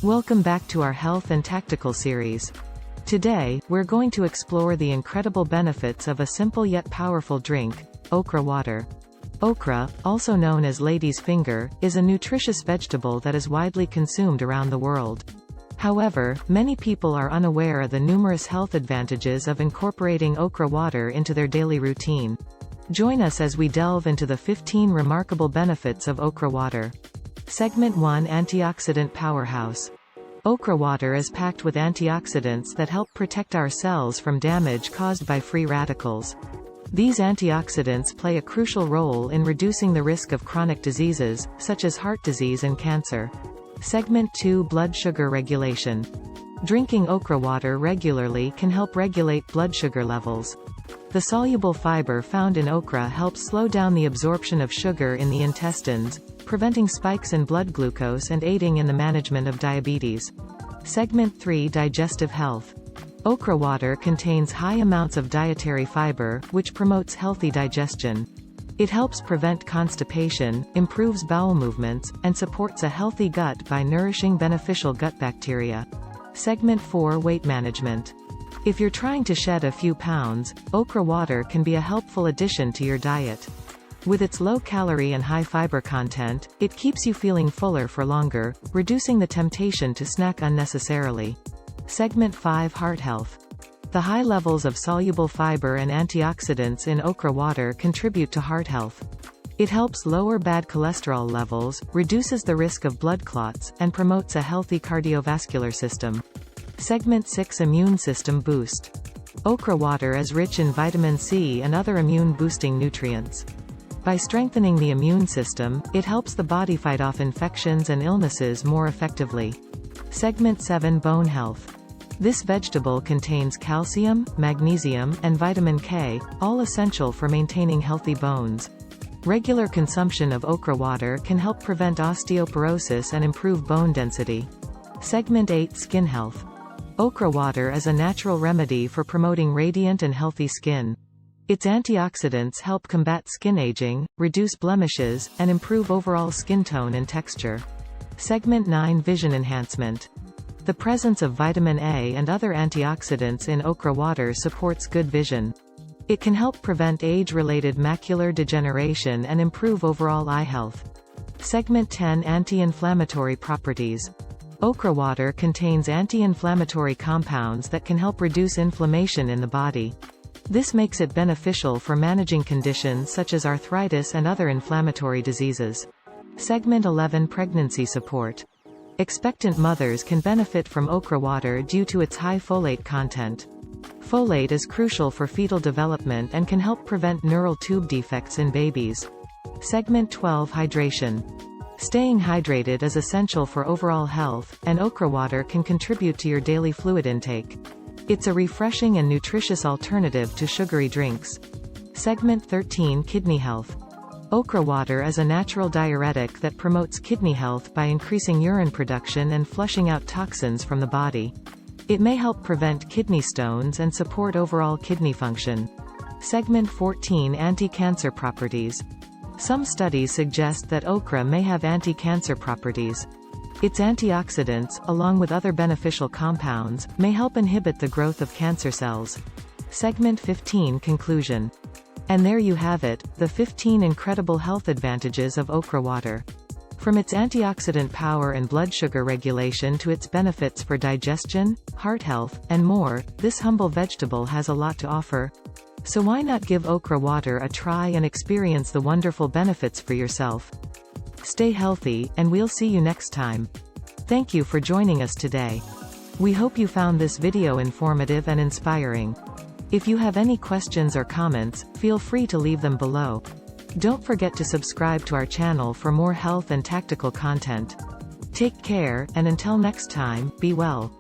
Welcome back to our health and tactical series. Today, we're going to explore the incredible benefits of a simple yet powerful drink, okra water. Okra, also known as lady's finger, is a nutritious vegetable that is widely consumed around the world. However, many people are unaware of the numerous health advantages of incorporating okra water into their daily routine. Join us as we delve into the 15 remarkable benefits of okra water. Segment 1: Antioxidant Powerhouse. Okra water is packed with antioxidants that help protect our cells from damage caused by free radicals. These antioxidants play a crucial role in reducing the risk of chronic diseases, such as heart disease and cancer. Segment 2: Blood Sugar Regulation. Drinking okra water regularly can help regulate blood sugar levels. The soluble fiber found in okra helps slow down the absorption of sugar in the intestines, preventing spikes in blood glucose and aiding in the management of diabetes. Segment 3: Digestive Health. Okra water contains high amounts of dietary fiber, which promotes healthy digestion. It helps prevent constipation, improves bowel movements, and supports a healthy gut by nourishing beneficial gut bacteria. Segment 4: Weight Management. If you're trying to shed a few pounds, okra water can be a helpful addition to your diet. With its low calorie and high fiber content, it keeps you feeling fuller for longer, reducing the temptation to snack unnecessarily. Segment 5: Heart Health. The high levels of soluble fiber and antioxidants in okra water contribute to heart health. It helps lower bad cholesterol levels, reduces the risk of blood clots, and promotes a healthy cardiovascular system. Segment 6: Immune System Boost. Okra water is rich in vitamin C and other immune-boosting nutrients. By strengthening the immune system, it helps the body fight off infections and illnesses more effectively. Segment 7: Bone Health. This vegetable contains calcium, magnesium, and vitamin K, all essential for maintaining healthy bones. Regular consumption of okra water can help prevent osteoporosis and improve bone density. Segment 8: Skin Health. Okra water is a natural remedy for promoting radiant and healthy skin. Its antioxidants help combat skin aging, reduce blemishes, and improve overall skin tone and texture. Segment 9: Vision Enhancement. The presence of vitamin A and other antioxidants in okra water supports good vision. It can help prevent age-related macular degeneration and improve overall eye health. Segment 10: Anti-inflammatory properties. Okra water contains anti-inflammatory compounds that can help reduce inflammation in the body. This makes it beneficial for managing conditions such as arthritis and other inflammatory diseases. Segment 11: Pregnancy Support. Expectant mothers can benefit from okra water due to its high folate content. Folate is crucial for fetal development and can help prevent neural tube defects in babies. Segment 12: Hydration. Staying hydrated is essential for overall health, and okra water can contribute to your daily fluid intake. It's a refreshing and nutritious alternative to sugary drinks. Segment 13: Kidney Health. Okra water is a natural diuretic that promotes kidney health by increasing urine production and flushing out toxins from the body. It may help prevent kidney stones and support overall kidney function. Segment 14: Anti-cancer properties. Some studies suggest that okra may have anti-cancer properties. Its antioxidants, along with other beneficial compounds, may help inhibit the growth of cancer cells. Segment 15: Conclusion. And there you have it, the 15 incredible health advantages of okra water. From its antioxidant power and blood sugar regulation to its benefits for digestion, heart health, and more, this humble vegetable has a lot to offer. So why not give okra water a try and experience the wonderful benefits for yourself? Stay healthy, and we'll see you next time. Thank you for joining us today. We hope you found this video informative and inspiring. If you have any questions or comments, feel free to leave them below. Don't forget to subscribe to our channel for more health and tactical content. Take care, and until next time, be well.